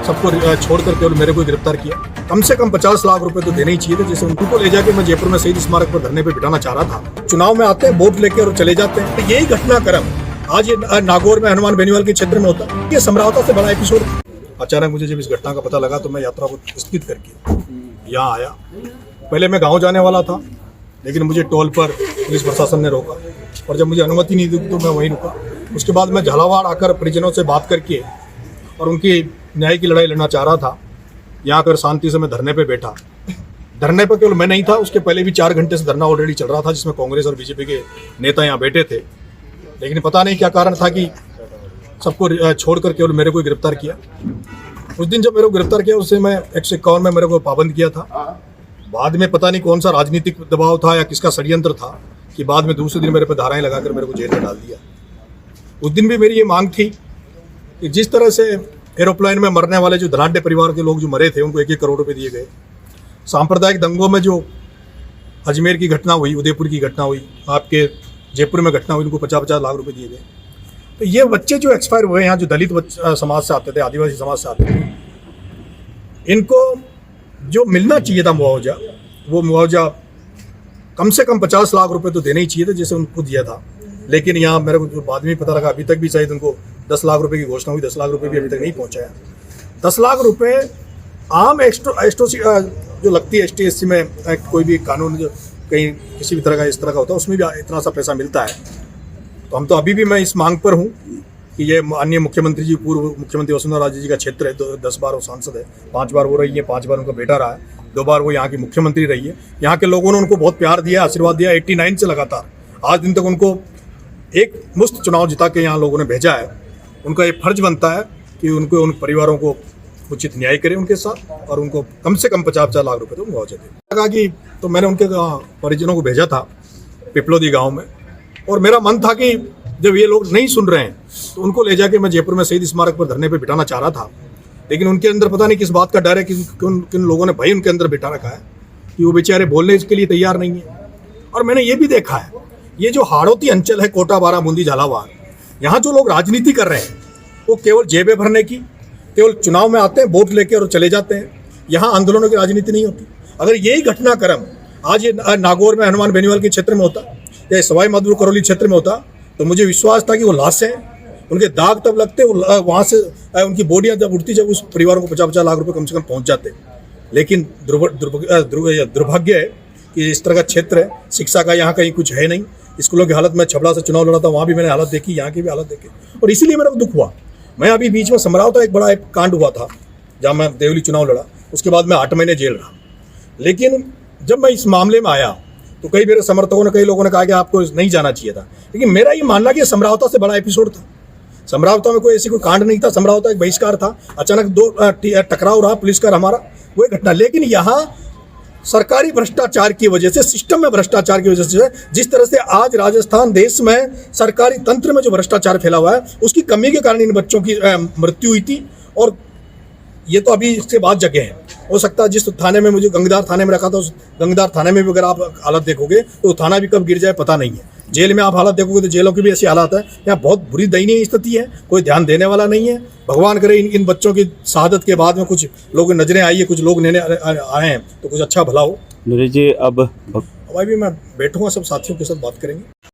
सबको छोड़कर केवल मेरे को गिरफ्तार किया। कम से कम 50 लाख रुपए तो देने ही चाहिए थे, जैसे उनको ले जाके मैं जयपुर में शहीद स्मारक पर धरने पे बिठाना चाह रहा था। चुनाव में आते हैं, वोट लेके और चले जाते हैं। तो यही घटनाक्रम आज ये नागौर में हनुमान बेनीवाल के क्षेत्र में होता है। ये समरावता से बड़ा एपिसोड। अचानक मुझे जब इस घटना का पता लगा तो मैं यात्रा को स्थगित करके यहाँ आया। पहले मैं गाँव जाने वाला था, लेकिन मुझे टोल पर पुलिस प्रशासन ने रोका और जब मुझे अनुमति नहीं दी तो मैं वहीं रुका। उसके बाद मैं झालावाड़ आकर परिजनों से बात करके और उनकी न्याय की लड़ाई लड़ना चाह रहा था। यहाँ आकर शांति से मैं धरने पे बैठा। धरने पर केवल मैं नहीं था, उसके पहले भी 4 घंटे से धरना ऑलरेडी चल रहा था, जिसमें कांग्रेस और बीजेपी के नेता यहाँ बैठे थे। लेकिन पता नहीं क्या कारण था कि सबको छोड़कर केवल मेरे को गिरफ्तार किया। उस दिन जब मेरे को गिरफ्तार किया उससे मैं 151 में मेरे को पाबंद किया था। बाद में पता नहीं कौन सा राजनीतिक दबाव था या किसका षड्यंत्र था कि बाद में दूसरे दिन मेरे पर धाराएं लगाकर मेरे को जेल में डाल दिया। उस दिन भी मेरी ये मांग थी कि जिस तरह से एरोप्लेन में मरने वाले जो धनाढ्य परिवार के लोग जो मरे थे उनको 1-1 करोड़ रुपए दिए गए। सांप्रदायिक दंगों में जो अजमेर की घटना हुई, उदयपुर की घटना हुई, आपके जयपुर में घटना हुई, उनको 50-50 लाख रुपए दिए गए। तो ये बच्चे जो एक्सपायर हुए यहाँ, जो दलित समाज से आते थे, आदिवासी समाज से आते थे, इनको जो मिलना चाहिए था मुआवजा, वो मुआवजा कम से कम 50 लाख रुपए तो देने ही चाहिए थे, जैसे उनको दिया था। लेकिन यहाँ मेरे को बाद में पता लगा अभी तक भी शायद उनको 10 लाख रुपए की घोषणा हुई, 10 लाख रुपए भी अभी तक नहीं पहुँचाया। 10 लाख रुपए आम एसटी जो लगती है ST SC में कोई भी कानून जो कहीं किसी भी तरह का इस तरह का होता है उसमें भी इतना सा पैसा मिलता है। तो हम तो अभी भी मैं इस मांग पर हूँ कि ये माननीय मुख्यमंत्री जी, पूर्व मुख्यमंत्री वसुंधरा राजे जी का क्षेत्र है। 10 बार वो सांसद है, 5 बार वो रही है, 5 बार उनका बेटा रहा है, 2 बार वो यहाँ की मुख्यमंत्री रही है। यहाँ के लोगों ने उनको बहुत प्यार दिया, आशीर्वाद दिया। 89 से लगातार आज दिन तक उनको एक मुफ्त चुनाव जिता के यहाँ लोगों ने भेजा है। उनका ये फर्ज बनता है कि उनको उन परिवारों को उचित न्याय करें उनके साथ और उनको कम से कम 50-50 लाख रुपए तो मुआवजा दें। लगा कि तो मैंने उनके परिजनों को भेजा था पिपलोदी गांव में, और मेरा मन था कि जब ये लोग नहीं सुन रहे हैं तो उनको ले जाके मैं जयपुर में शहीद स्मारक पर धरने पे बिठाना चाह रहा था। लेकिन उनके अंदर पता नहीं किस बात का डर है, किन लोगों ने भय उनके अंदर बिठा रखा है कि वो बेचारे बोलने के लिए तैयार नहीं है। और मैंने ये भी देखा है, ये जो हाड़ौती अंचल है, कोटा, बाराबूंदी, झालावाड़, यहाँ जो लोग राजनीति कर रहे हैं वो केवल जेबें भरने की, केवल चुनाव में आते हैं, वोट लेके और चले जाते हैं। यहाँ आंदोलनों की राजनीति नहीं होती। अगर यही घटनाक्रम आज ये नागौर में हनुमान बेनीवाल के क्षेत्र में होता या सवाई माधोपुर करौली क्षेत्र में होता तो मुझे विश्वास था कि वो लाशें, उनके दाग तब लगते, वहाँ से उनकी बॉडियाँ जब उठती, जब उस परिवारों को 50-50 लाख रुपए कम से कम पहुँच जाते। लेकिन दुर्भाग्य है कि इस तरह का क्षेत्र है, शिक्षा का यहाँ कहीं कुछ है नहीं। स्कूलों की हालत में छबड़ा से चुनाव लड़ा था, वहाँ भी मैंने हालत देखी, यहाँ की भी हालत देखी, और इसीलिए मेरा दुख हुआ। मैं अभी बीच में समरावता एक बड़ा कांड हुआ था जहाँ मैं देवली चुनाव लड़ा, उसके बाद मैं 8 महीने जेल रहा। लेकिन जब मैं इस मामले में आया तो कई मेरे समर्थकों ने, कई लोगों ने कहा कि आपको नहीं जाना चाहिए था। लेकिन मेरा ये मानना कि समरावता से बड़ा एपिसोड था। समरावता में कोई ऐसी कोई कांड नहीं था। समरावता एक बहिष्कार था, अचानक 2 टकराव रहा पुलिस का हमारा, वो घटना। लेकिन यहाँ सरकारी भ्रष्टाचार की वजह से, सिस्टम में भ्रष्टाचार की वजह से, जिस तरह से आज राजस्थान देश में सरकारी तंत्र में जो भ्रष्टाचार फैला हुआ है, उसकी कमी के कारण इन बच्चों की मृत्यु हुई थी। और ये तो अभी इसके बाद जगह है। हो सकता है जिस थाने में मुझे गंगदार थाने में रखा था, उस गंगदार थाने में भी अगर आप हालत देखोगे तो थाना भी कब गिर जाए पता नहीं है। जेल में आप हालत देखोगे तो जेलों की भी ऐसी हालत है। यहाँ बहुत बुरी दयनीय स्थिति है, कोई ध्यान देने वाला नहीं है। भगवान करे इन बच्चों की शहादत के बाद में कुछ लोग नजरें आई है, कुछ लोग लेने आए हैं तो कुछ अच्छा भला हो। जी अब अभी मैं बैठूंगा, सब साथियों के साथ बात करेंगे।